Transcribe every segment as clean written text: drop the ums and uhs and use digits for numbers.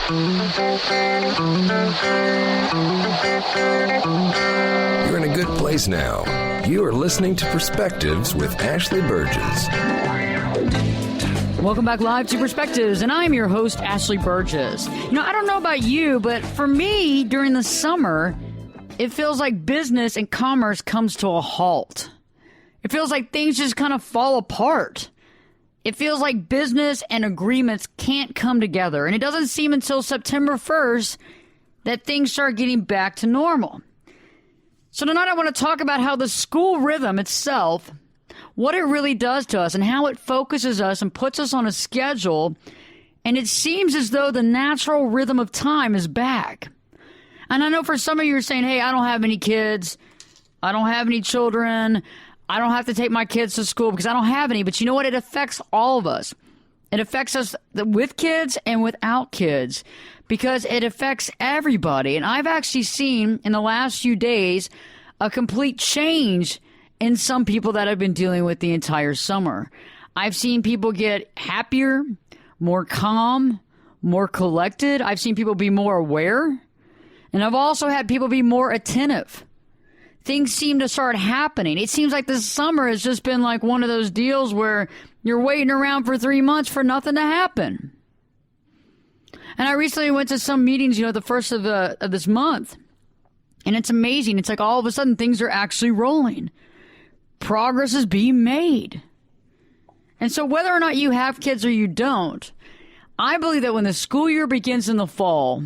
You're in a good place now. You are listening to Perspectives with Ashley Burgess. Welcome back live to Perspectives, and I'm your host, Ashley Burgess. You know, I don't know about you, but for me, during the summer, it feels like business and commerce comes to a halt. It feels like things just kind of fall apart. It feels like business and agreements can't come together, and it doesn't seem until September 1st that things start getting back to normal. So tonight I want to talk about how the school rhythm itself, what it really does to us and how it focuses us and puts us on a schedule. And it seems as though the natural rhythm of time is back. And I know for some of you are saying, hey, I don't have any kids. I don't have any children. I don't have to take my kids to school because I don't have any. But you know what? It affects all of us. It affects us with kids and without kids because it affects everybody. And I've actually seen in the last few days a complete change in some people that I've been dealing with the entire summer. I've seen people get happier, more calm, more collected. I've seen people be more aware. And I've also had people be more attentive. Things seem to start happening. It seems like this summer has just been like one of those deals where you're waiting around for 3 months for nothing to happen. And I recently went to some meetings, the first of this month. And it's amazing. It's like all of a sudden things are actually rolling. Progress is being made. And so whether or not you have kids or you don't, I believe that when the school year begins in the fall,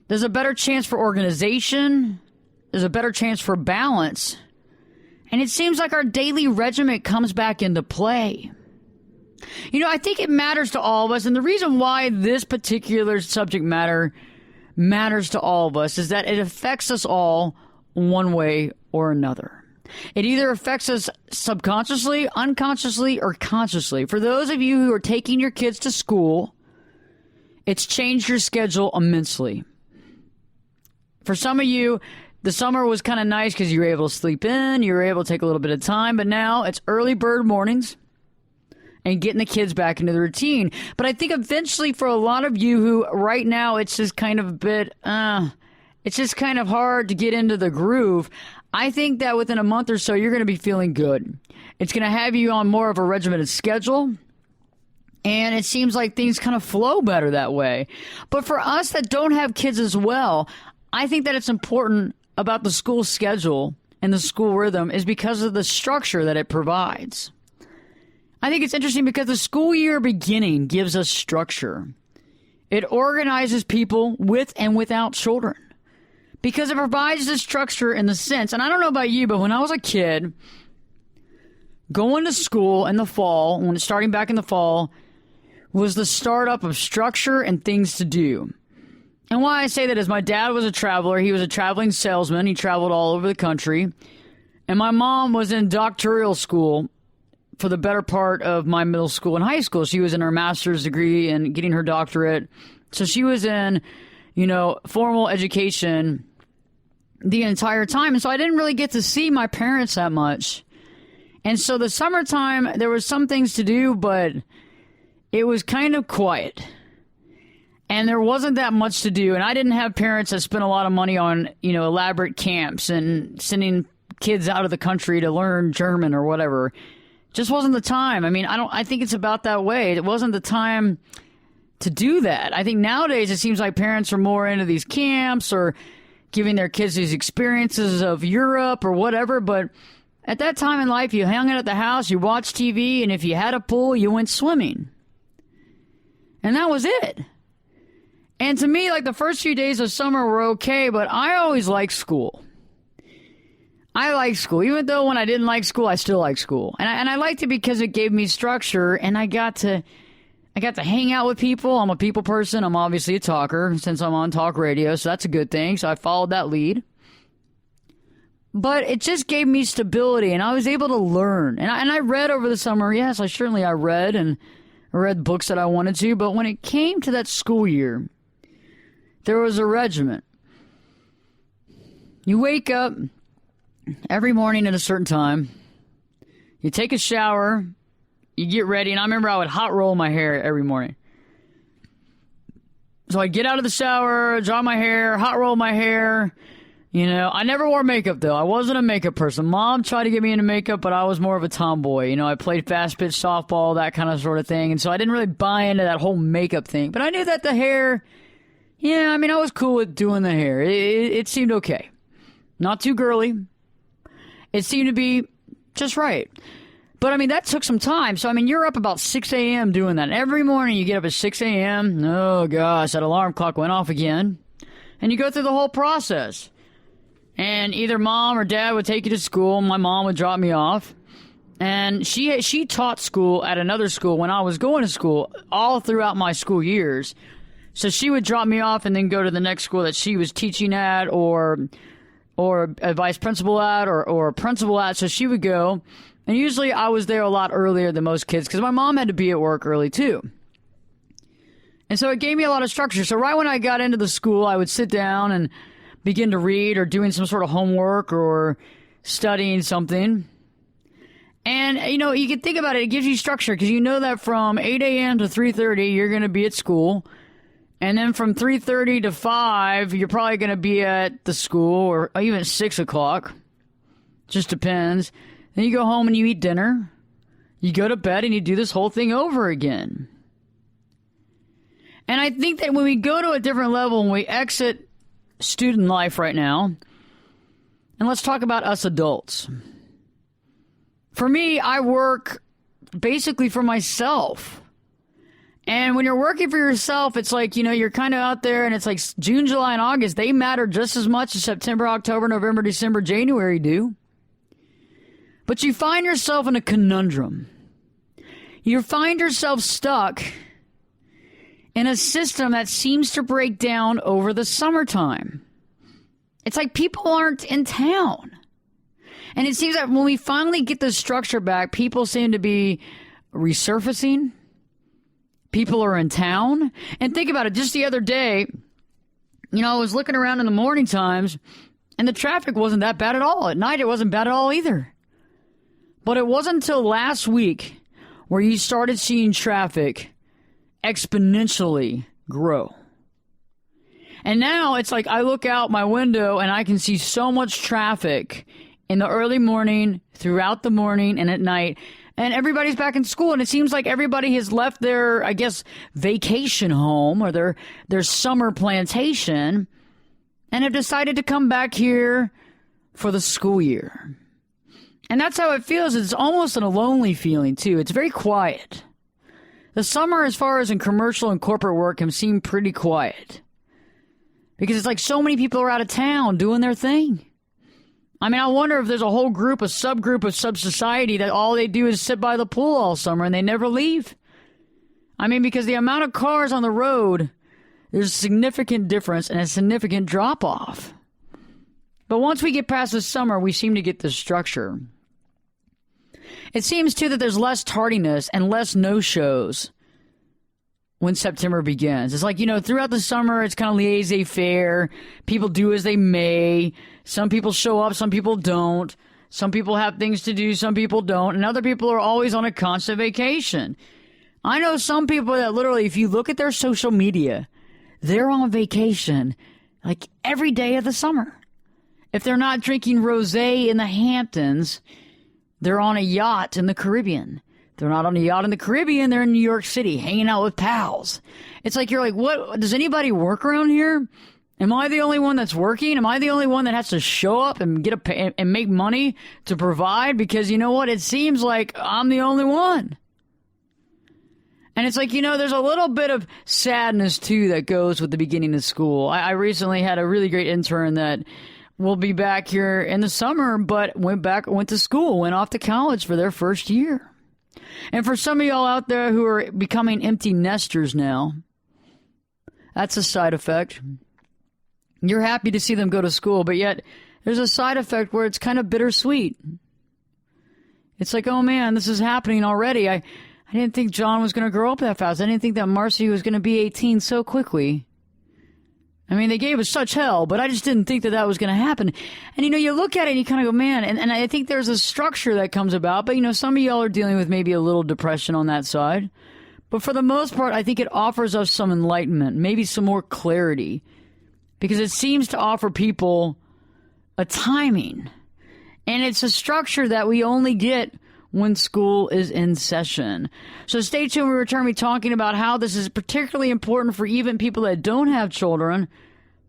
there's a better chance for organization. There's a better chance for balance. And it seems like our daily regiment comes back into play. I think it matters to all of us. And the reason why this particular subject matter matters to all of us is that it affects us all one way or another. It either affects us subconsciously, unconsciously, or consciously. For those of you who are taking your kids to school, it's changed your schedule immensely. For some of you, the summer was kind of nice because you were able to sleep in, you were able to take a little bit of time, but now it's early bird mornings and getting the kids back into the routine. But I think eventually for a lot of you who right now it's just kind of a bit, it's just kind of hard to get into the groove. I think that within a month or so, you're going to be feeling good. It's going to have you on more of a regimented schedule. And it seems like things kind of flow better that way. But for us that don't have kids as well, I think that it's important about the school schedule and the school rhythm is because of the structure that it provides. I think it's interesting because the school year beginning gives us structure. It organizes people with and without children because it provides the structure in the sense, and I don't know about you, but when I was a kid, going to school in the fall, when starting back in the fall, was the startup of structure and things to do. And why I say that is my dad was a traveler. He was a traveling salesman. He traveled all over the country. And my mom was in doctoral school for the better part of my middle school and high school. She was in her master's degree and getting her doctorate. So she was in, formal education the entire time. And so I didn't really get to see my parents that much. And so the summertime, there was some things to do, but it was kind of quiet. And there wasn't that much to do. And I didn't have parents that spent a lot of money on, elaborate camps and sending kids out of the country to learn German or whatever. Just wasn't the time. I think it's about that way. It wasn't the time to do that. I think nowadays it seems like parents are more into these camps or giving their kids these experiences of Europe or whatever. But at that time in life, you hung out at the house, you watched TV, and if you had a pool, you went swimming. And that was it. And to me, like the first few days of summer were okay, but I always liked school. I like school. Even though when I didn't like school, I still like school. And I liked it because it gave me structure and I got to hang out with people. I'm a people person. I'm obviously a talker since I'm on talk radio. So that's a good thing. So I followed that lead. But it just gave me stability and I was able to learn. And I read over the summer. Yes, I read and I read books that I wanted to. But when it came to that school year, there was a regiment. You wake up every morning at a certain time. You take a shower. You get ready. And I remember I would hot roll my hair every morning. So I'd get out of the shower, dry my hair, hot roll my hair. You know, I never wore makeup, though. I wasn't a makeup person. Mom tried to get me into makeup, but I was more of a tomboy. You know, I played fast pitch softball, that kind of sort of thing. And so I didn't really buy into that whole makeup thing. But I knew that the hair, yeah, I mean, I was cool with doing the hair. It seemed okay. Not too girly. It seemed to be just right. But, I mean, that took some time. So, I mean, you're up about 6 a.m. doing that. Every morning you get up at 6 a.m. Oh, gosh, that alarm clock went off again. And you go through the whole process. And either mom or dad would take you to school. My mom would drop me off. And she taught school at another school when I was going to school all throughout my school years. So she would drop me off and then go to the next school that she was teaching at or a vice principal at or a principal at. So she would go. And usually I was there a lot earlier than most kids because my mom had to be at work early too. And so it gave me a lot of structure. So right when I got into the school, I would sit down and begin to read or doing some sort of homework or studying something. And, you know, you can think about it. It gives you structure because you know that from 8 a.m. to 3:30, you're going to be at school. And then from 3:30 to 5, you're probably going to be at the school or even 6 o'clock. Just depends. Then you go home and you eat dinner. You go to bed and you do this whole thing over again. And I think that when we go to a different level and we exit student life right now, and let's talk about us adults. For me, I work basically for myself. And when you're working for yourself, it's like, you know, you're kind of out there and it's like June, July, and August. They matter just as much as September, October, November, December, January do. But you find yourself in a conundrum. You find yourself stuck in a system that seems to break down over the summertime. It's like people aren't in town. And it seems that when we finally get the structure back, people seem to be resurfacing. People are in town. And think about it. Just the other day, you know, I was looking around in the morning times, and the traffic wasn't that bad at all. At night, it wasn't bad at all either. But it wasn't until last week where you started seeing traffic exponentially grow. And now it's like I look out my window and I can see so much traffic in the early morning, throughout the morning, and at night. And everybody's back in school, and it seems like everybody has left their, I guess, vacation home or their summer plantation and have decided to come back here for the school year. And that's how it feels. It's almost a lonely feeling, too. It's very quiet. The summer, as far as in commercial and corporate work, can seem pretty quiet. Because it's like so many people are out of town doing their thing. I mean, I wonder if there's a whole group, a subgroup of sub-society that all they do is sit by the pool all summer and they never leave. I mean, because the amount of cars on the road, there's a significant difference and a significant drop-off. But once we get past the summer, we seem to get this structure. It seems, too, that there's less tardiness and less no-shows when September begins. It's like, you know, throughout the summer, it's kind of laissez-faire. People do as they may. Some people show up, some people don't. Some people have things to do, some people don't. And other people are always on a constant vacation. I know some people that literally, if you look at their social media, they're on vacation like every day of the summer. If they're not drinking rosé in the Hamptons, they're on a yacht in the Caribbean. They're not on a yacht in the Caribbean. They're in New York City hanging out with pals. It's like, you're like, what? Does anybody work around here? Am I the only one that's working? Am I the only one that has to show up and and make money to provide? Because you know what? It seems like I'm the only one. And it's like, you know, there's a little bit of sadness, too, that goes with the beginning of school. I recently had a really great intern that will be back here in the summer, but went to school, went off to college for their first year. And for some of y'all out there who are becoming empty nesters now, that's a side effect. You're happy to see them go to school, but yet there's a side effect where it's kind of bittersweet. It's like, oh man, this is happening already. I didn't think John was going to grow up that fast. I didn't think that Marcy was going to be 18 so quickly. I mean, they gave us such hell, but I just didn't think that was going to happen. And, you know, you look at it and you kind of go, man, and I think there's a structure that comes about. But, you know, some of y'all are dealing with maybe a little depression on that side. But for the most part, I think it offers us some enlightenment, maybe some more clarity, because it seems to offer people a timing. And it's a structure that we only get when school is in session. So stay tuned. We return to be talking about how this is particularly important for even people that don't have children,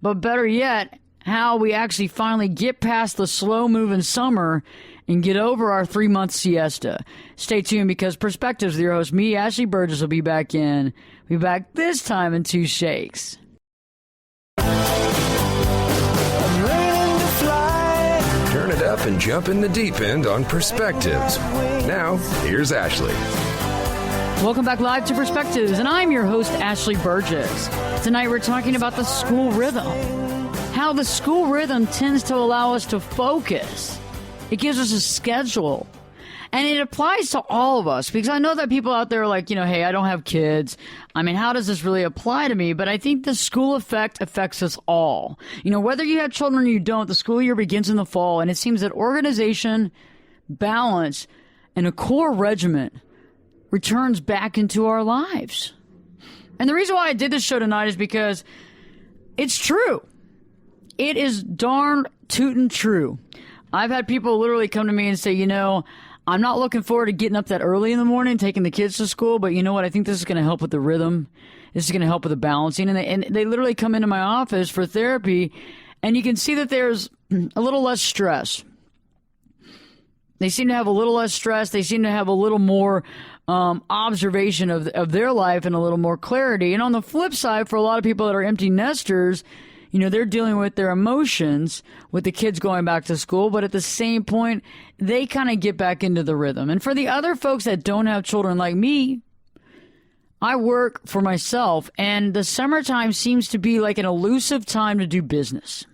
but better yet, how we actually finally get past the slow-moving summer and get over our 3-month siesta. Stay tuned, because Perspectives with your host, me, Ashley Burgess, will be back this time in 2 shakes. Turn it up and jump in the deep end on Perspectives. Now, here's Ashley. Welcome back live to Perspectives, and I'm your host, Ashley Burgess. Tonight we're talking about the school rhythm. How the school rhythm tends to allow us to focus. It gives us a schedule. And it applies to all of us, because I know that people out there are like, hey, I don't have kids. I mean, how does this really apply to me? But I think the school effect affects us all. Whether you have children or you don't, the school year begins in the fall, and it seems that organization, balance, and a core regimen returns back into our lives. And the reason why I did this show tonight is because it's true. It is darn tootin' true. I've had people literally come to me and say, I'm not looking forward to getting up that early in the morning, taking the kids to school, but you know what? I think this is going to help with the rhythm. This is going to help with the balancing. And they literally come into my office for therapy, and you can see that there's a little less stress. They seem to have a little less stress. They seem to have a little more observation of their life and a little more clarity. And on the flip side, for a lot of people that are empty nesters, they're dealing with their emotions with the kids going back to school, but at the same point, they kind of get back into the rhythm. And for the other folks that don't have children like me, I work for myself, and the summertime seems to be like an elusive time to do business.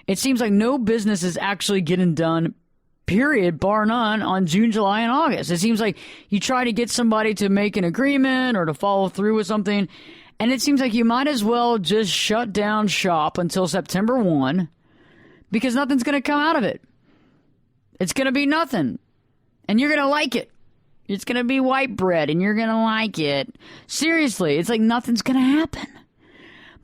It seems like no business is actually getting done, period, bar none, on June, July, and August. It seems like you try to get somebody to make an agreement or to follow through with something, and it seems like you might as well just shut down shop until September 1, because nothing's going to come out of it. It's going to be nothing. And you're going to like it. It's going to be white bread, and you're going to like it. Seriously, it's like nothing's going to happen.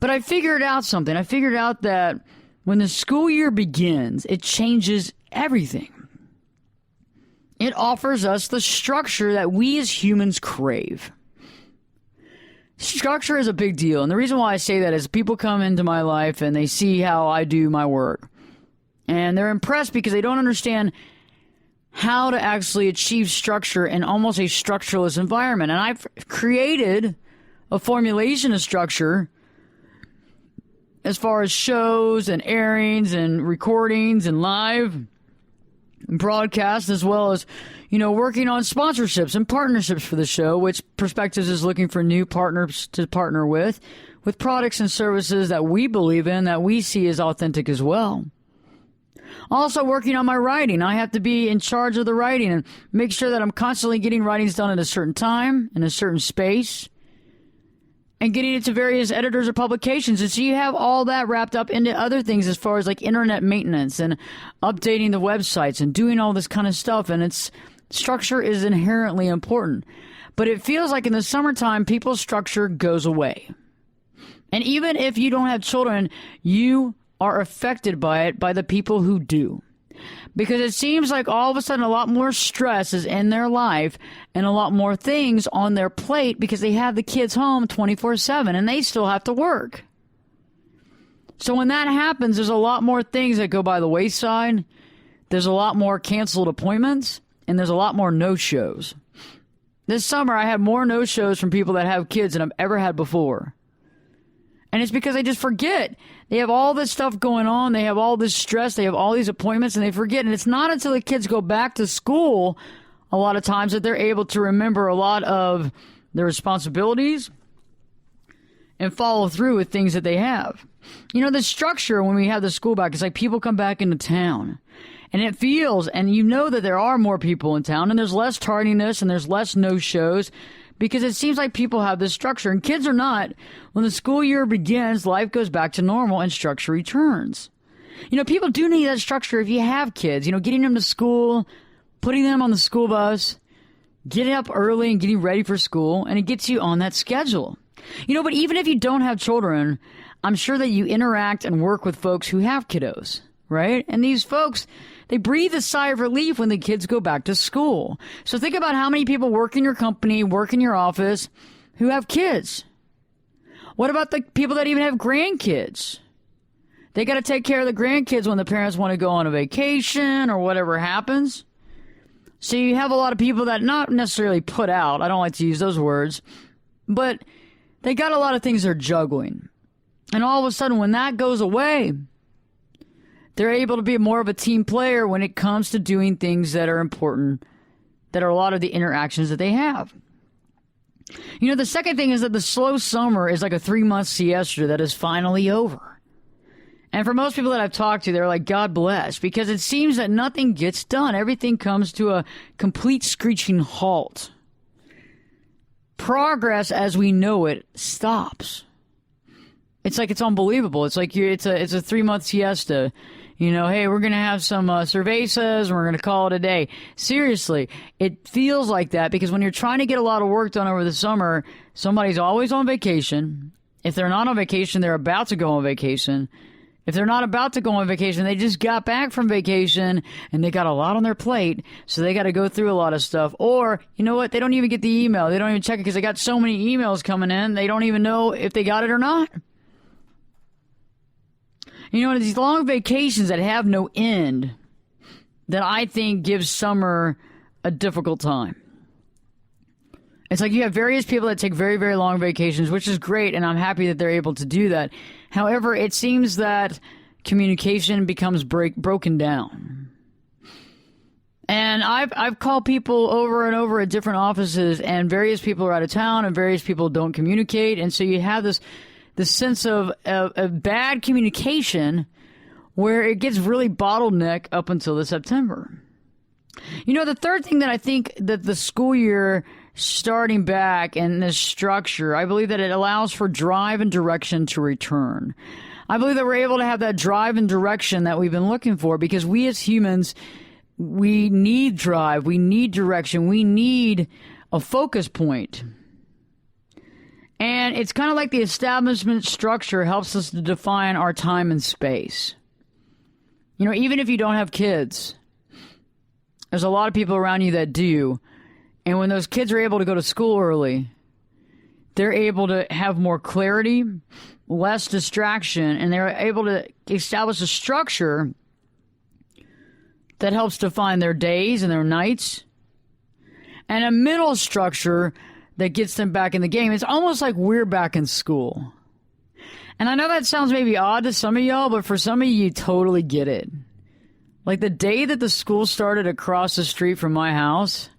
But I figured out something. I figured out that when the school year begins, it changes everything. It offers us the structure that we as humans crave. Structure is a big deal, and the reason why I say that is people come into my life and they see how I do my work, and they're impressed because they don't understand how to actually achieve structure in almost a structureless environment. And I've created a formulation of structure as far as shows and airings and recordings and live broadcasts, as well as, working on sponsorships and partnerships for the show, which Perspectives is looking for new partners to partner with products and services that we believe in, that we see as authentic as well. Also working on my writing. I have to be in charge of the writing and make sure that I'm constantly getting writings done at a certain time, in a certain space, and getting it to various editors or publications. And so you have all that wrapped up into other things as far as like internet maintenance and updating the websites and doing all this kind of stuff. And structure is inherently important. But it feels like in the summertime, people's structure goes away. And even if you don't have children, you are affected by it, by the people who do. Because it seems like all of a sudden a lot more stress is in their life and a lot more things on their plate because they have the kids home 24/7 and they still have to work. So when that happens, there's a lot more things that go by the wayside. There's a lot more canceled appointments, and there's a lot more no-shows. This summer, I had more no-shows from people that have kids than I've ever had before. And it's because they just forget. They have all this stuff going on. They have all this stress. They have all these appointments, and they forget. And it's not until the kids go back to school a lot of times that they're able to remember a lot of their responsibilities and follow through with things that they have. The structure when we have the school back, it's like people come back into town. And it feels, and that there are more people in town, and there's less tardiness, and there's less no-shows, because it seems like people have this structure. And kids are not. When the school year begins, life goes back to normal and structure returns. People do need that structure if you have kids. Getting them to school, putting them on the school bus, Get up early and getting ready for school, and it gets you on that schedule. But even if you don't have children, I'm sure that you interact and work with folks who have kiddos, right? And these folks, they breathe a sigh of relief when the kids go back to school. So think about how many people work in your company, work in your office, who have kids. What about the people that even have grandkids? They got to take care of the grandkids when the parents want to go on a vacation or whatever happens. So you have a lot of people that not necessarily put out. I don't like to use those words. But they got a lot of things they're juggling. And all of a sudden, when that goes away, they're able to be more of a team player when it comes to doing things that are important, that are a lot of the interactions that they have. The second thing is that the slow summer is like a 3-month siesta that is finally over. And for most people that I've talked to, they're like, God bless, because it seems that nothing gets done. Everything comes to a complete screeching halt. Progress as we know it stops. It's like it's unbelievable. It's like it's a 3-month siesta. Hey, we're going to have some cervezas and we're going to call it a day. Seriously, it feels like that because when you're trying to get a lot of work done over the summer, somebody's always on vacation. If they're not on vacation, they're about to go on vacation. If they're not about to go on vacation, they just got back from vacation and they got a lot on their plate, so they got to go through a lot of stuff. Or, you know what? They don't even get the email. They don't even check it because they got so many emails coming in, they don't even know if they got it or not. These long vacations that have no end that I think gives summer a difficult time. It's like you have various people that take very, very long vacations, which is great, and I'm happy that they're able to do that. However, it seems that communication becomes broken down. And I've called people over and over at different offices, and various people are out of town, and various people don't communicate, and so you have this sense of bad communication where it gets really bottleneck up until the September. The third thing that I think that the school year starting back and this structure, I believe that it allows for drive and direction to return. I believe that we're able to have that drive and direction that we've been looking for because we as humans, we need drive, we need direction, we need a focus point. And it's kind of like the establishment structure helps us to define our time and space. Even if you don't have kids, there's a lot of people around you that do. And when those kids are able to go to school early, they're able to have more clarity, less distraction, and they're able to establish a structure that helps define their days and their nights, and a mental structure that gets them back in the game. It's almost like we're back in school. And I know that sounds maybe odd to some of y'all, but for some of you totally get it. Like the day that the school started across the street from my house,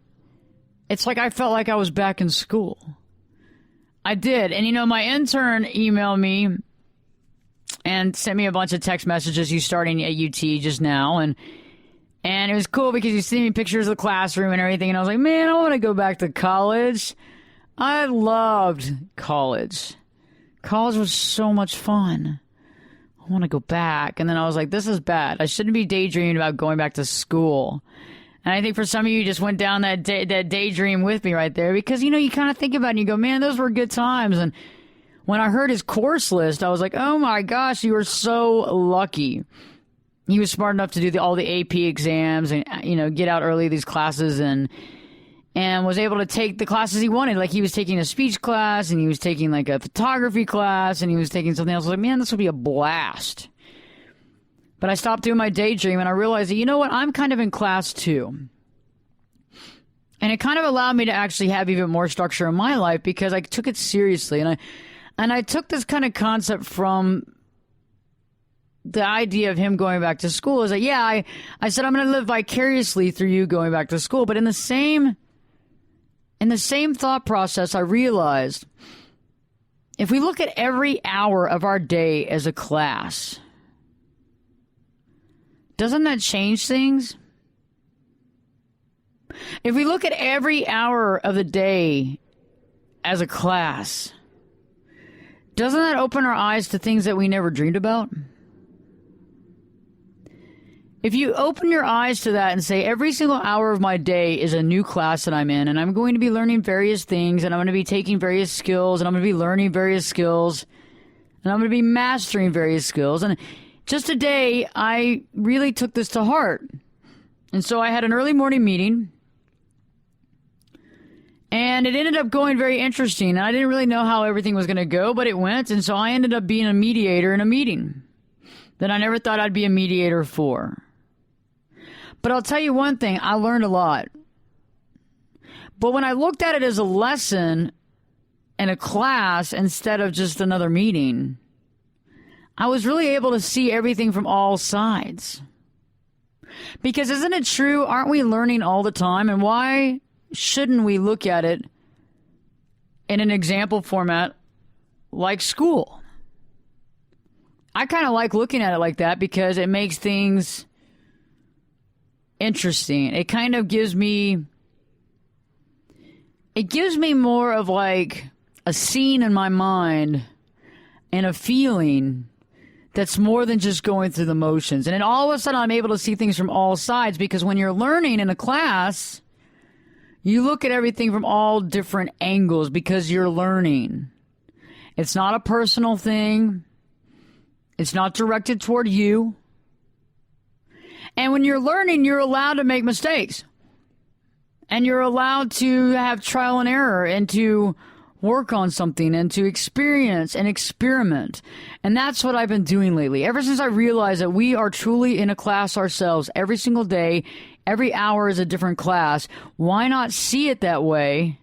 it's like I felt like I was back in school. I did. And, my intern emailed me and sent me a bunch of text messages. He's starting at UT just now. And it was cool because he sent me pictures of the classroom and everything. And I was like, man, I want to go back to college. I loved college. College was so much fun. I want to go back. And then I was like, this is bad. I shouldn't be daydreaming about going back to school. And I think for some of you just went down that daydream with me right there because, you kind of think about it and you go, man, those were good times. And when I heard his course list, I was like, oh my gosh, you were so lucky. He was smart enough to do all the AP exams and, get out early these classes and was able to take the classes he wanted. Like he was taking a speech class and he was taking like a photography class and he was taking something else. I was like, man, this will be a blast. But I stopped doing my daydream and I realized that, I'm kind of in class too. And it kind of allowed me to actually have even more structure in my life because I took it seriously. And I took this kind of concept from the idea of him going back to school. Is that, I said, I'm going to live vicariously through you going back to school. But in the same thought process, I realized if we look at every hour of our day as a class, doesn't that change things? If we look at every hour of the day as a class, doesn't that open our eyes to things that we never dreamed about? if you open your eyes to that and say every single hour of my day is a new class that I'm in, and I'm going to be learning various things, and I'm going to be taking various skills, and I'm going to be learning various skills, and I'm going to be mastering various skills. And just today, I really took this to heart. And so I had an early morning meeting, and it ended up going very interesting. And I didn't really know how everything was going to go, but it went. And so I ended up being a mediator in a meeting that I never thought I'd be a mediator for. But I'll tell you one thing, I learned a lot. But when I looked at it as a lesson and a class instead of just another meeting, I was really able to see everything from all sides. Because isn't it true? Aren't we learning all the time? And why shouldn't we look at it in an example format like school? I kind of like looking at it like that because it makes things interesting. It kind of gives me more of like a scene in my mind and a feeling that's more than just going through the motions. And then all of a sudden I'm able to see things from all sides, because when you're learning in a class, you look at everything from all different angles because you're learning. It's not a personal thing. It's not directed toward you. And when you're learning, you're allowed to make mistakes. And you're allowed to have trial and error and to work on something and to experience and experiment. And that's what I've been doing lately. Ever since I realized that we are truly in a class ourselves every single day, every hour is a different class, why not see it that way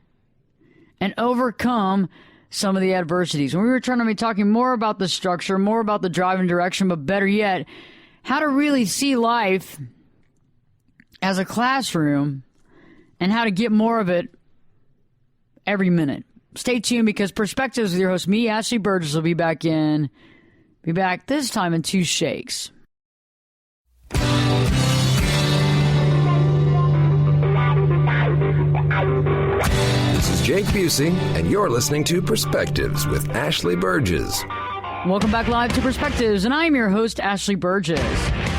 and overcome some of the adversities? And we were trying to be talking more about the structure, more about the drive and direction, but better yet, how to really see life as a classroom and how to get more of it every minute. Stay tuned, because Perspectives with your host, me, Ashley Burgess, will be back this time in 2 shakes. This is Jake Busey, and you're listening to Perspectives with Ashley Burgess. Welcome back live to Perspectives, and I'm your host, Ashley Burgess.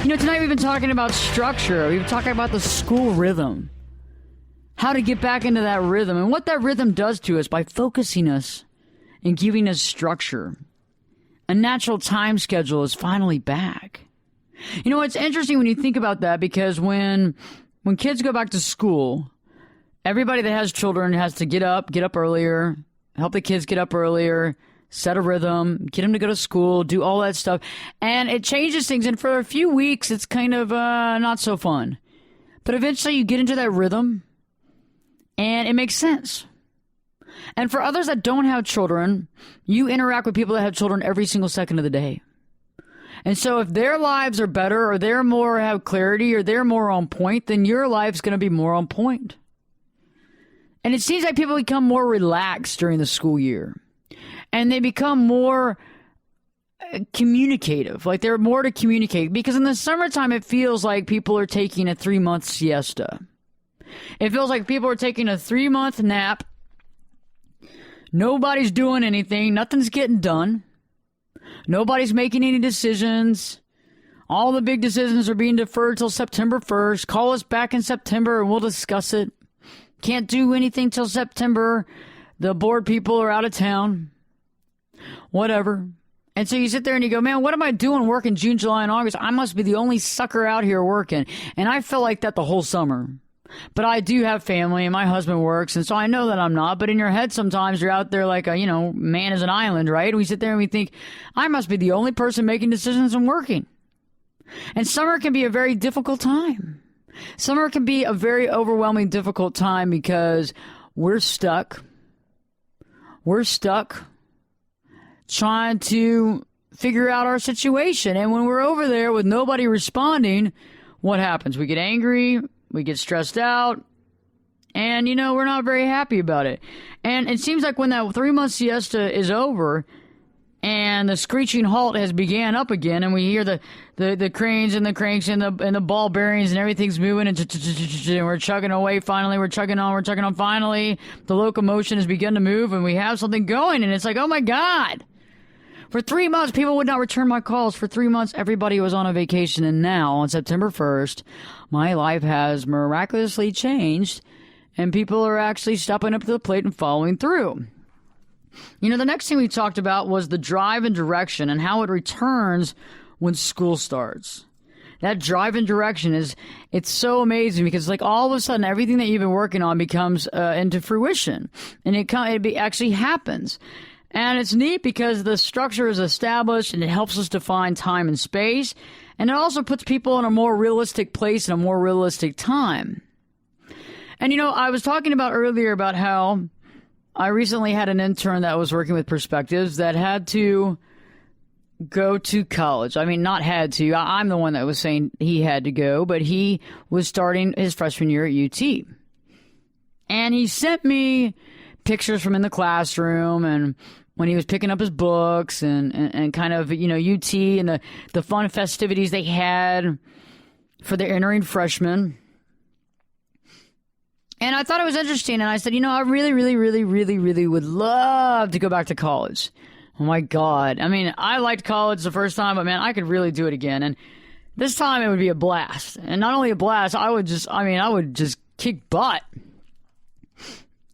You know, tonight we've been talking about structure. We've been talking about the school rhythm. How to get back into that rhythm and what that rhythm does to us by focusing us and giving us structure. A natural time schedule is finally back. You know, it's interesting when you think about that, because when kids go back to school, everybody that has children has to get up earlier, help the kids get up earlier, set a rhythm, get them to go to school, do all that stuff. And it changes things. And for a few weeks, it's kind of not so fun. But eventually you get into that rhythm, and it makes sense. And for others that don't have children, you interact with people that have children every single second of the day. And so if their lives are better, or they're more have clarity, or they're more on point, then your life's going to be more on point. And it seems like people become more relaxed during the school year. And they become more communicative. Like they're more to communicate. Because in the summertime, it feels like people are taking a 3-month siesta. It feels like people are taking a 3-month nap. Nobody's doing anything. Nothing's getting done. Nobody's making any decisions. All the big decisions are being deferred till September 1st. Call us back in September and we'll discuss it. Can't do anything till September. The board people are out of town. Whatever. And so you sit there and you go, man, what am I doing working June, July, and August? I must be the only sucker out here working. And I felt like that the whole summer. But I do have family, and my husband works, and so I know that I'm not. But in your head, sometimes you're out there like, man is an island, right? And we sit there and we think, I must be the only person making decisions and working. And summer can be a very difficult time. Summer can be a very overwhelming, difficult time because we're stuck. We're stuck trying to figure out our situation. And when we're over there with nobody responding, what happens? We get angry. We get stressed out, and, we're not very happy about it. And it seems like when that 3-month siesta is over and the screeching halt has began up again, and we hear the cranes and the cranks and the ball bearings and everything's moving, and we're chugging away finally, we're chugging on finally, the locomotion has begun to move, and we have something going, and it's like, oh my God, For 3 months, people would not return my calls. For 3 months, everybody was on a vacation. And now, on September 1st, my life has miraculously changed, and people are actually stepping up to the plate and following through. You know, the next thing we talked about was the drive and direction and how it returns when school starts. That drive and direction it's so amazing because like all of a sudden everything that you've been working on becomes into fruition, and it actually happens. And it's neat because the structure is established and it helps us define time and space, and it also puts people in a more realistic place and a more realistic time. And you know, I was talking about earlier about how I recently had an intern that was working with Perspectives that had to go to college. I mean, not had to. I'm the one that was saying he had to go, but he was starting his freshman year at UT. And he sent me pictures from in the classroom and when he was picking up his books and kind of, you know, UT and the fun festivities they had for their entering freshmen. And I thought it was interesting, and I said, you know, I really, really, really, really, really would love to go back to college. Oh, my God. I mean, I liked college the first time, but, man, I could really do it again. And this time it would be a blast. And not only a blast, I would just kick butt.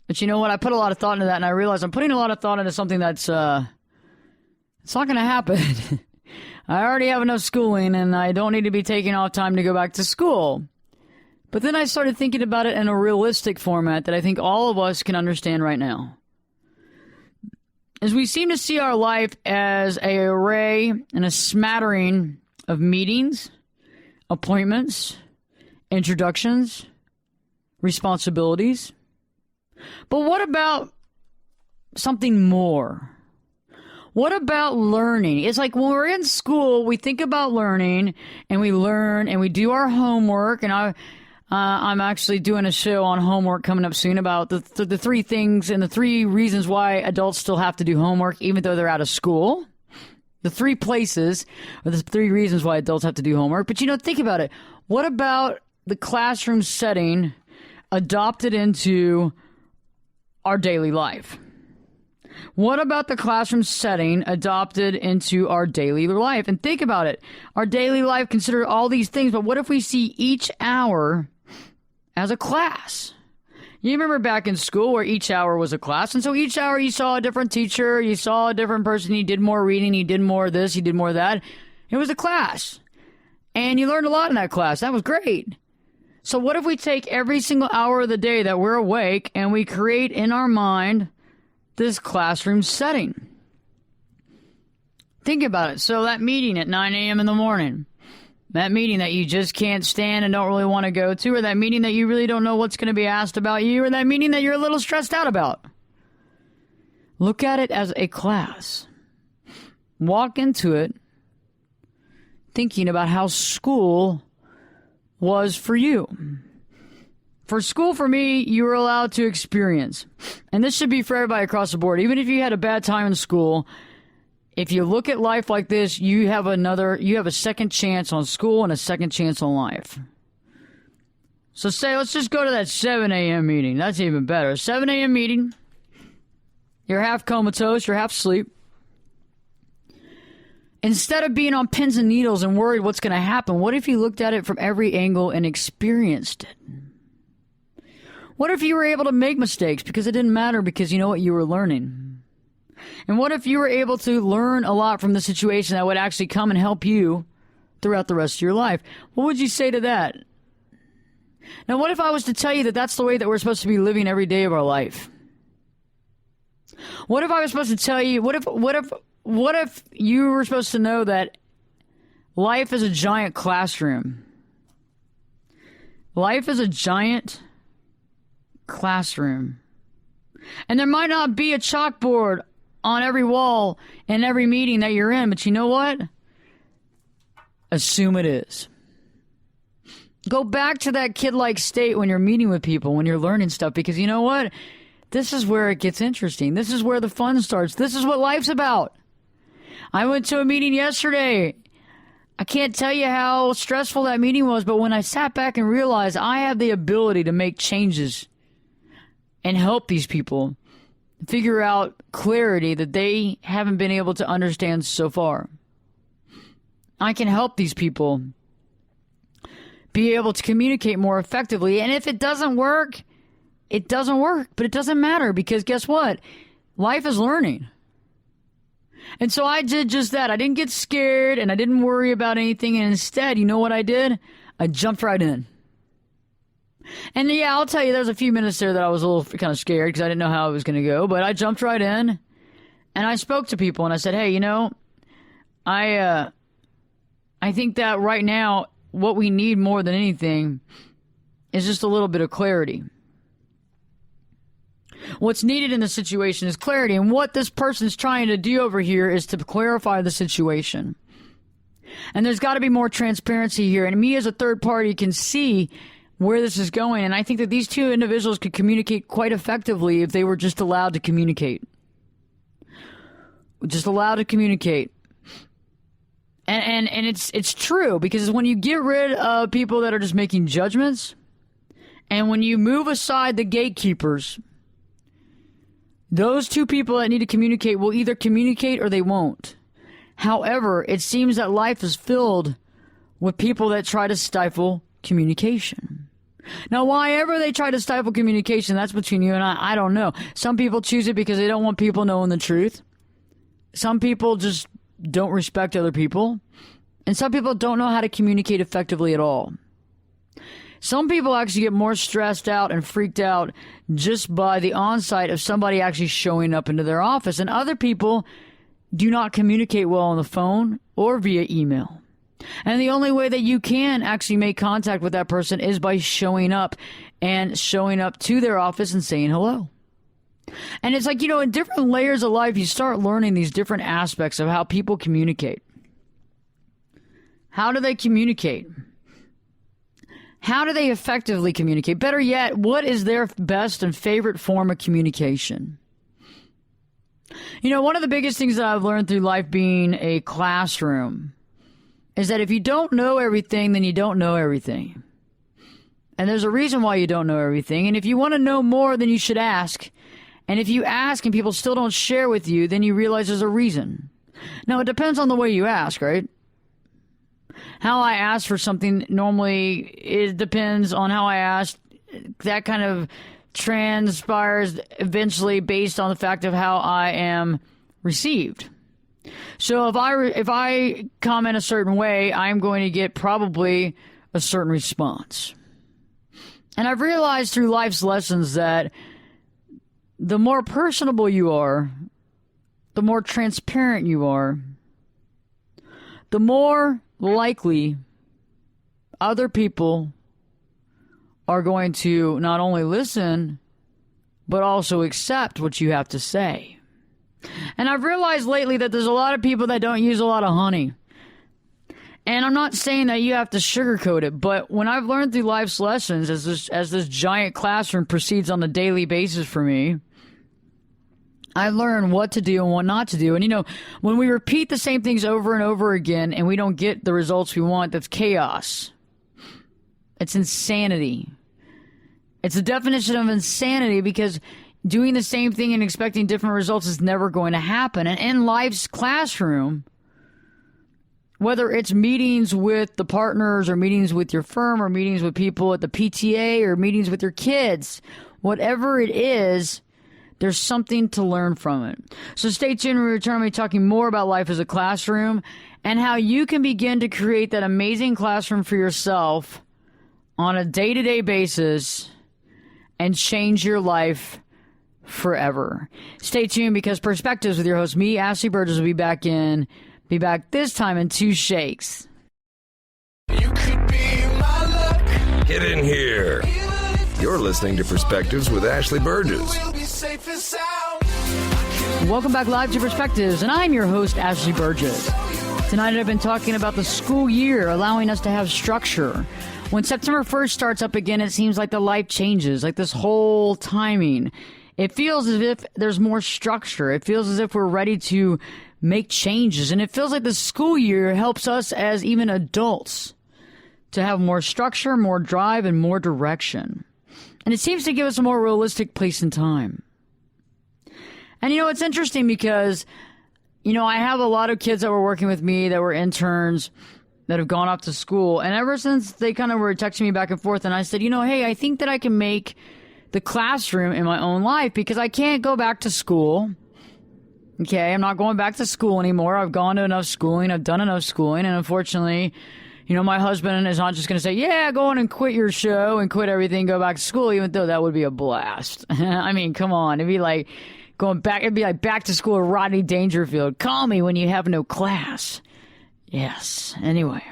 But you know what? I put a lot of thought into that, and I realized I'm putting a lot of thought into something that's it's not going to happen. I already have enough schooling, and I don't need to be taking off time to go back to school. But then I started thinking about it in a realistic format that I think all of us can understand right now. As we seem to see our life as an array and a smattering of meetings, appointments, introductions, responsibilities. But what about something more? What about learning? It's like when we're in school, we think about learning, and we learn, and we do our homework, and I'm actually doing a show on homework coming up soon about the three things and the three reasons why adults still have to do homework even though they're out of school. The three places or the three reasons why adults have to do homework. But, you know, think about it. What about the classroom setting adopted into our daily life? What about the classroom setting adopted into our daily life? And think about it. Our daily life consider all these things, but what if we see each hour as a class? You remember back in school where each hour was a class, and so each hour you saw a different teacher, you saw a different person, he did more reading, he did more of this, he did more of that. It was a class. And you learned a lot in that class. That was great. So what if we take every single hour of the day that we're awake and we create in our mind this classroom setting? Think about it. So that meeting at 9 a.m. in the morning, that meeting that you just can't stand and don't really want to go to, or that meeting that you really don't know what's going to be asked about you, or that meeting that you're a little stressed out about. Look at it as a class. Walk into it thinking about how school was for you. For school, for me, you were allowed to experience. And this should be for everybody across the board. Even if you had a bad time in school, if you look at life like this, you have a second chance on school and a second chance on life. So let's just go to that 7 a.m. meeting. That's even better. 7 a.m. meeting. You're half comatose, you're half asleep. Instead of being on pins and needles and worried what's going to happen, what if you looked at it from every angle and experienced it? What if you were able to make mistakes because it didn't matter because you know what, you were learning? And what if you were able to learn a lot from the situation that would actually come and help you throughout the rest of your life? What would you say to that? Now, what if I was to tell you that that's the way that we're supposed to be living every day of our life? What if I was supposed to tell you, what if you were supposed to know that life is a giant classroom? Life is a giant classroom. And there might not be a chalkboard on every wall in every meeting that you're in, but you know what? Assume it is. Go back to that kid-like state when you're meeting with people, when you're learning stuff, because you know what? This is where it gets interesting. This is where the fun starts. This is what life's about. I went to a meeting yesterday. I can't tell you how stressful that meeting was, but when I sat back and realized I have the ability to make changes and help these people, figure out clarity that they haven't been able to understand so far. I can help these people be able to communicate more effectively. And if it doesn't work, it doesn't work. But it doesn't matter, because guess what? Life is learning. And so I did just that. I didn't get scared and I didn't worry about anything. And instead, you know what I did? I jumped right in. And yeah, I'll tell you, there's a few minutes there that I was a little kind of scared because I didn't know how it was going to go. But I jumped right in and I spoke to people and I said, hey, I think that right now what we need more than anything is just a little bit of clarity. What's needed in the situation is clarity. And what this person's trying to do over here is to clarify the situation. And there's got to be more transparency here. And me as a third party can see where this is going. And I think that these two individuals could communicate quite effectively if they were just allowed to communicate. Just allowed to communicate. And it's true, because when you get rid of people that are just making judgments, and when you move aside the gatekeepers, those two people that need to communicate will either communicate or they won't. However, it seems that life is filled with people that try to stifle communication. Now, why ever they try to stifle communication, that's between you and I don't know. Some people choose it because they don't want people knowing the truth. Some people just don't respect other people. And some people don't know how to communicate effectively at all. Some people actually get more stressed out and freaked out just by the onsight of somebody actually showing up into their office. And other people do not communicate well on the phone or via email. And the only way that you can actually make contact with that person is by showing up to their office and saying hello. And it's like, in different layers of life, you start learning these different aspects of how people communicate. How do they communicate? How do they effectively communicate? Better yet, what is their best and favorite form of communication? One of the biggest things that I've learned through life being a classroom is that if you don't know everything, then you don't know everything. And there's a reason why you don't know everything. And if you want to know more, then you should ask. And if you ask and people still don't share with you, then you realize there's a reason. Now, it depends on the way you ask, right? How I ask for something normally, it depends on how I ask. That kind of transpires eventually based on the fact of how I am received. So if I comment a certain way, I'm going to get probably a certain response. And I've realized through life's lessons that the more personable you are, the more transparent you are, the more likely other people are going to not only listen, but also accept what you have to say. And I've realized lately that there's a lot of people that don't use a lot of honey. And I'm not saying that you have to sugarcoat it, but when I've learned through life's lessons, as this giant classroom proceeds on a daily basis for me, I learn what to do and what not to do. And, when we repeat the same things over and over again and we don't get the results we want, that's chaos. It's insanity. It's a definition of insanity, because doing the same thing and expecting different results is never going to happen. And in life's classroom, whether it's meetings with the partners or meetings with your firm or meetings with people at the PTA or meetings with your kids, whatever it is, there's something to learn from it. So stay tuned. We're returning to be talking more about life as a classroom and how you can begin to create that amazing classroom for yourself on a day-to-day basis and change your life forever. Stay tuned, because Perspectives with your host, me, Ashley Burgess, will be back this time in 2 shakes. You could be my luck. Get in here. You're listening to Perspectives with Ashley Burgess. Welcome back live to Perspectives, and I'm your host, Ashley Burgess. Tonight I've been talking about the school year, allowing us to have structure. When September 1st starts up again, it seems like the life changes, like this whole timing. It feels as if there's more structure. It feels as if we're ready to make changes. And it feels like the school year helps us as even adults to have more structure, more drive, and more direction. And it seems to give us a more realistic place and time. And, it's interesting because, I have a lot of kids that were working with me that were interns that have gone off to school. And ever since they kind of were texting me back and forth, and I said, hey, I think that I can make the classroom in my own life because I can't go back to school. Okay, I'm not going back to school anymore. I've gone to enough schooling. I've done enough schooling. And unfortunately, my husband is not just going to say, yeah, go on and quit your show and quit everything, go back to school, even though that would be a blast. I mean, come on. It'd be like back to school with Rodney Dangerfield. Call me when you have no class. Yes. Anyway.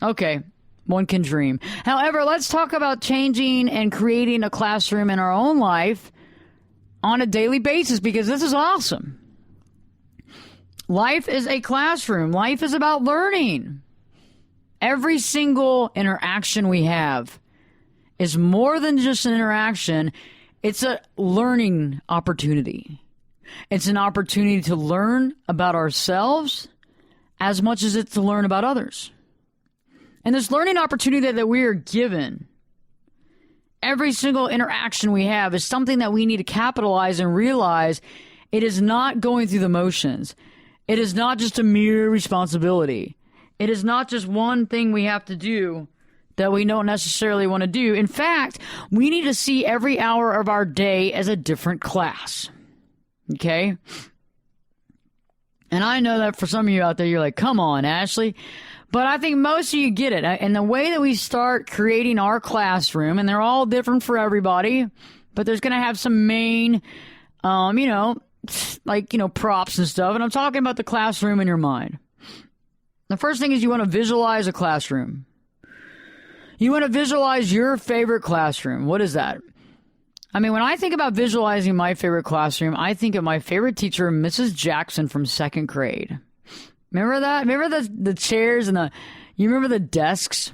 Okay. One can dream. However, let's talk about changing and creating a classroom in our own life on a daily basis because this is awesome. Life is a classroom. Life is about learning. Every single interaction we have is more than just an interaction. It's a learning opportunity. It's an opportunity to learn about ourselves as much as it's to learn about others. And this learning opportunity that we are given, every single interaction we have is something that we need to capitalize and realize it is not going through the motions. It is not just a mere responsibility. It is not just one thing we have to do that we don't necessarily want to do. In fact, we need to see every hour of our day as a different class. Okay? And I know that for some of you out there, you're like, come on, Ashley. But I think most of you get it. And the way that we start creating our classroom, and they're all different for everybody, but there's going to have some main, props and stuff. And I'm talking about the classroom in your mind. The first thing is you want to visualize a classroom. You want to visualize your favorite classroom. What is that? I mean, when I think about visualizing my favorite classroom, I think of my favorite teacher, Mrs. Jackson from second grade. Remember that? Remember the chairs and you remember the desks?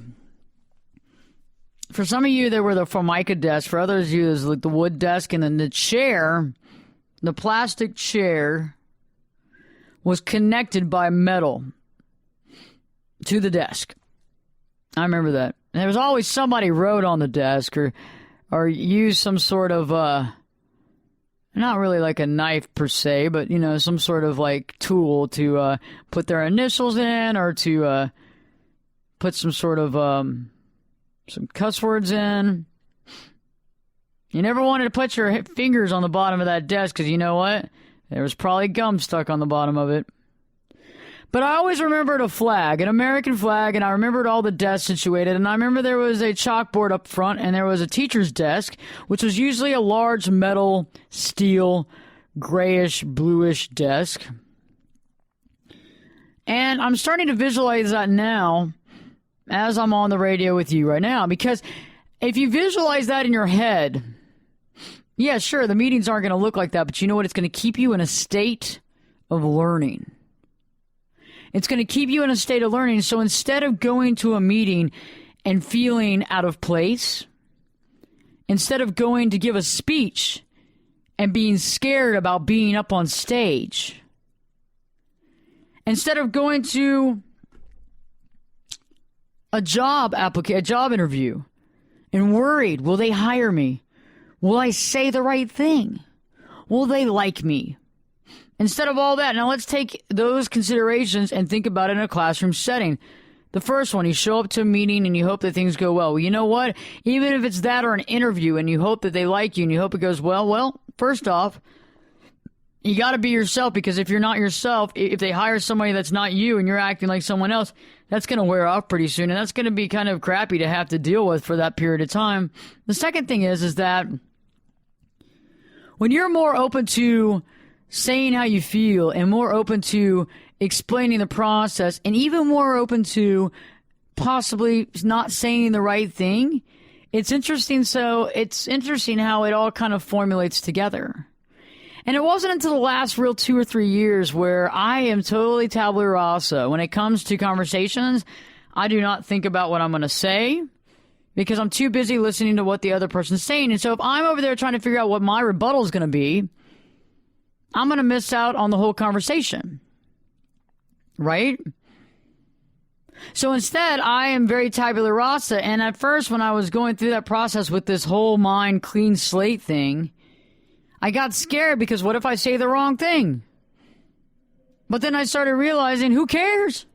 For some of you, they were the Formica desk. For others of you, it was like the wood desk. And then the chair, the plastic chair, was connected by metal to the desk. I remember that. And there was always somebody wrote on the desk or used some sort of, not really like a knife per se, but, some sort of like tool to put their initials in or to put some sort of some cuss words in. You never wanted to put your fingers on the bottom of that desk because you know what? There was probably gum stuck on the bottom of it. But I always remembered a flag, an American flag, and I remembered all the desks situated. And I remember there was a chalkboard up front, and there was a teacher's desk, which was usually a large metal, steel, grayish, bluish desk. And I'm starting to visualize that now as I'm on the radio with you right now. Because if you visualize that in your head, yeah, sure, the meetings aren't going to look like that. But you know what? It's going to keep you in a state of learning. It's going to keep you in a state of learning. So instead of going to a meeting and feeling out of place, instead of going to give a speech and being scared about being up on stage, instead of going to a job interview and worried, will they hire me? Will I say the right thing? Will they like me? Instead of all that, now let's take those considerations and think about it in a classroom setting. The first one, you show up to a meeting and you hope that things go well. Well, you know what? Even if it's that or an interview and you hope that they like you and you hope it goes well, first off, you got to be yourself, because if you're not yourself, if they hire somebody that's not you and you're acting like someone else, that's going to wear off pretty soon, and that's going to be kind of crappy to have to deal with for that period of time. The second thing is that when you're more open to saying how you feel and more open to explaining the process and even more open to possibly not saying the right thing, it's interesting. So it's interesting how it all kind of formulates together. And it wasn't until the last real 2 or 3 years where I am totally tabula rasa. When it comes to conversations, I do not think about what I'm going to say because I'm too busy listening to what the other person's saying. And so if I'm over there trying to figure out what my rebuttal is going to be, I'm going to miss out on the whole conversation, right? So instead, I am very tabula rasa. And at first, when I was going through that process with this whole mind clean slate thing, I got scared because what if I say the wrong thing? But then I started realizing, who cares?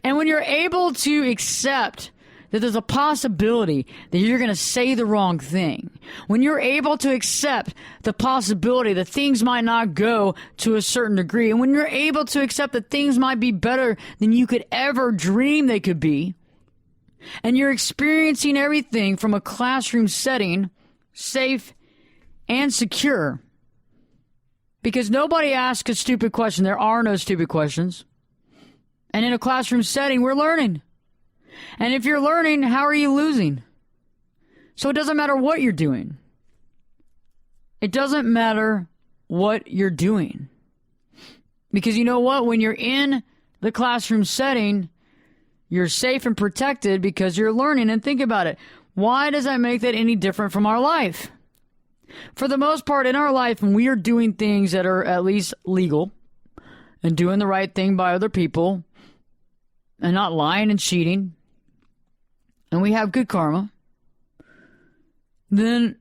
And when you're able to accept that there's a possibility that you're going to say the wrong thing, when you're able to accept the possibility that things might not go to a certain degree, and when you're able to accept that things might be better than you could ever dream they could be, and you're experiencing everything from a classroom setting, safe and secure, because nobody asks a stupid question. There are no stupid questions. And in a classroom setting, we're learning. And if you're learning, how are you losing? So it doesn't matter what you're doing. It doesn't matter what you're doing. Because you know what? When you're in the classroom setting, you're safe and protected because you're learning. And think about it. Why does that make that any different from our life? For the most part in our life, when we are doing things that are at least legal and doing the right thing by other people and not lying and cheating, and we have good karma, then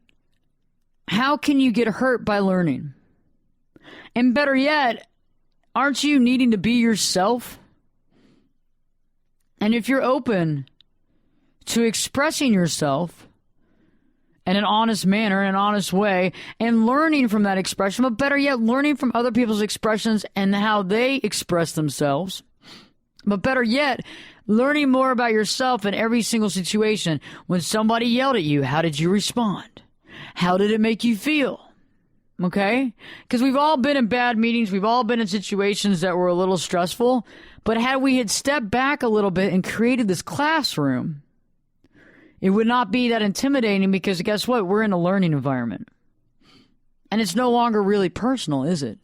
how can you get hurt by learning? And better yet, aren't you needing to be yourself? And if you're open to expressing yourself in an honest manner, in an honest way, and learning from that expression, but better yet, learning from other people's expressions and how they express themselves, but better yet, learning more about yourself in every single situation. When somebody yelled at you, how did you respond? How did it make you feel? Okay? Because we've all been in bad meetings. We've all been in situations that were a little stressful. But had we had stepped back a little bit and created this classroom, it would not be that intimidating, because guess what? We're in a learning environment. And it's no longer really personal, is it?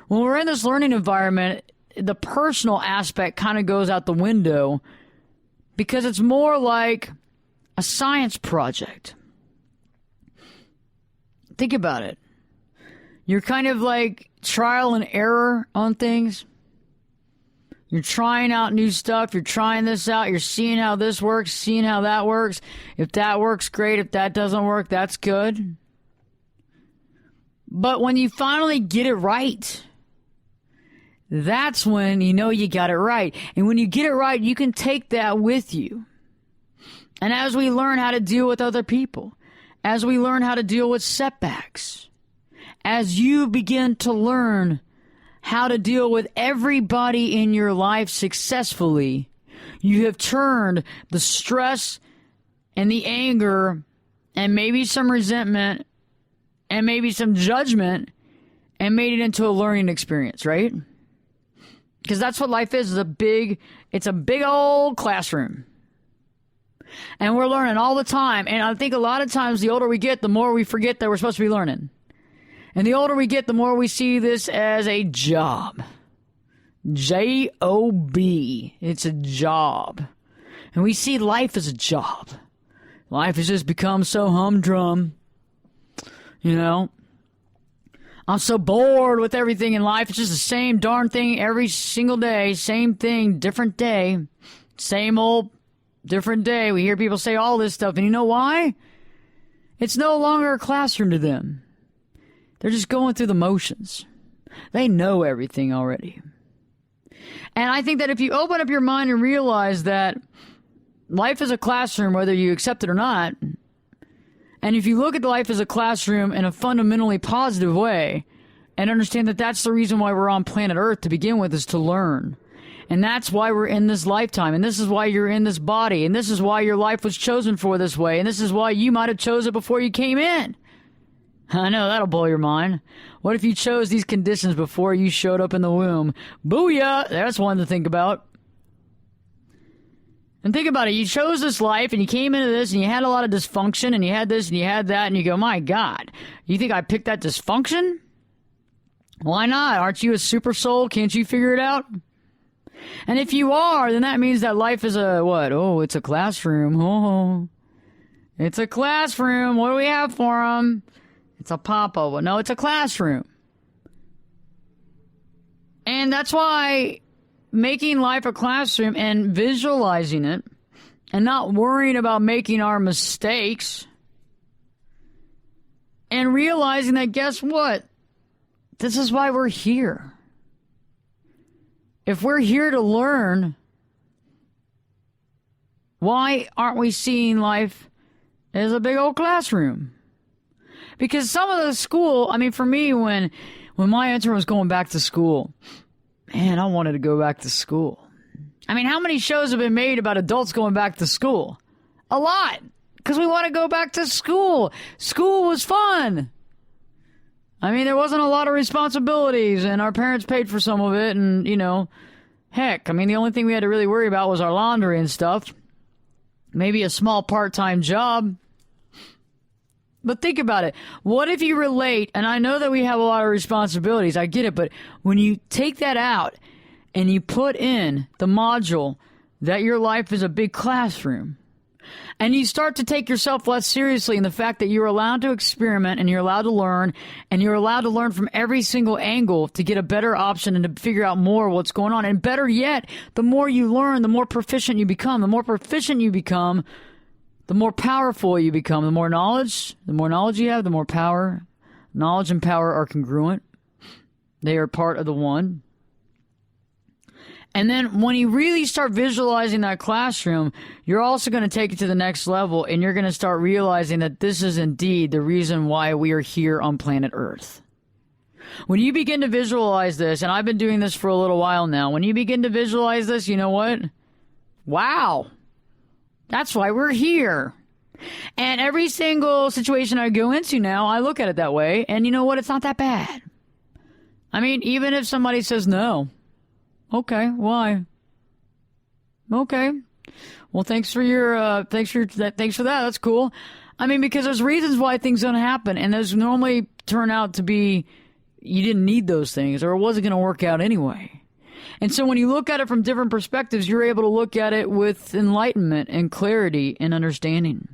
When we're in this learning environment, the personal aspect kind of goes out the window, because it's more like a science project. Think about it. You're kind of like trial and error on things. You're trying out new stuff. You're trying this out. You're seeing how this works, seeing how that works. If that works, great. If that doesn't work, that's good. But when you finally get it right, that's when you know you got it right. And when you get it right, you can take that with you. And as we learn how to deal with other people, as we learn how to deal with setbacks, as you begin to learn how to deal with everybody in your life successfully, you have turned the stress and the anger and maybe some resentment and maybe some judgment and made it into a learning experience, right? Because that's what life is. It's a big old classroom. And we're learning all the time. And I think a lot of times the older we get, the more we forget that we're supposed to be learning. And the older we get, the more we see this as a job. J-O-B. It's a job. And we see life as a job. Life has just become so humdrum. You know? I'm so bored with everything in life. It's just the same darn thing every single day. Same thing, different day. Same old, different day. We hear people say all this stuff. And you know why? It's no longer a classroom to them. They're just going through the motions. They know everything already. And I think that if you open up your mind and realize that life is a classroom, whether you accept it or not, and if you look at life as a classroom in a fundamentally positive way and understand that that's the reason why we're on planet Earth to begin with, is to learn. And that's why we're in this lifetime. And this is why you're in this body. And this is why your life was chosen for this way. And this is why you might have chose it before you came in. I know, that'll blow your mind. What if you chose these conditions before you showed up in the womb? Booyah! That's one to think about. And think about it. You chose this life and you came into this and you had a lot of dysfunction and you had this and you had that and you go, my God, you think I picked that dysfunction? Why not? Aren't you a super soul? Can't you figure it out? And if you are, then that means that life is a what? Oh, it's a classroom. Oh, it's a classroom. What do we have for them? It's a pop-up. Well, no, it's a classroom. And that's why making life a classroom and visualizing it and not worrying about making our mistakes and realizing that, guess what? This is why we're here. If we're here to learn, why aren't we seeing life as a big old classroom? Because some of the school, I mean, for me, when my intern was going back to school, man, I wanted to go back to school. I mean, how many shows have been made about adults going back to school? A lot. Because we want to go back to school. School was fun. I mean, there wasn't a lot of responsibilities, and our parents paid for some of it, and, heck, I mean, the only thing we had to really worry about was our laundry and stuff. Maybe a small part-time job. But think about it. What if you relate, and I know that we have a lot of responsibilities, I get it, but when you take that out and you put in the module that your life is a big classroom, and you start to take yourself less seriously in the fact that you're allowed to experiment and you're allowed to learn, and you're allowed to learn from every single angle to get a better option and to figure out more what's going on. And better yet, the more you learn, the more proficient you become. The more proficient you become, the more powerful you become. The more knowledge you have, the more power. Knowledge and power are congruent. They are part of the one. And then when you really start visualizing that classroom, you're also going to take it to the next level, and you're going to start realizing that this is indeed the reason why we are here on planet Earth. When you begin to visualize this, and I've been doing this for a little while now, when you begin to visualize this, you know what? Wow. That's why we're here. And every single situation I go into now, I look at it that way, and you know what? It's not that bad. I mean, even if somebody says no. Okay, why? Okay. Well, thanks for that. That's cool. I mean, because there's reasons why things don't happen, and those normally turn out to be you didn't need those things, or it wasn't going to work out anyway. And so when you look at it from different perspectives, you're able to look at it with enlightenment and clarity and understanding.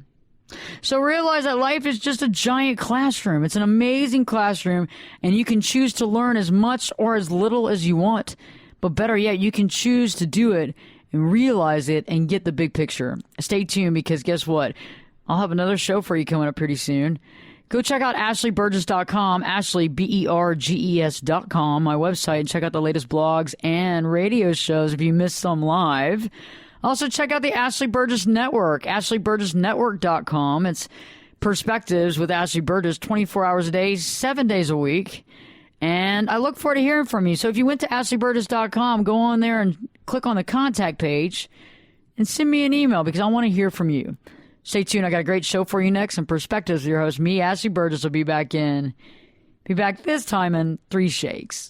So realize that life is just a giant classroom. It's an amazing classroom, and you can choose to learn as much or as little as you want. But better yet, you can choose to do it and realize it and get the big picture. Stay tuned, because guess what? I'll have another show for you coming up pretty soon. Go check out AshleyBurgess.com, Ashley, BERGES.com, my website, and check out the latest blogs and radio shows if you missed some live. Also, check out the Ashley Burgess Network, AshleyBurgessNetwork.com. It's perspectives with Ashley Burgess, 24 hours a day, 7 days a week. And I look forward to hearing from you. So if you went to AshleyBurgess.com, go on there and click on the contact page and send me an email, because I want to hear from you. Stay tuned. I got a great show for you next. And Perspectives with your host, me, Ashley Burgess, will be back this time in 3 shakes.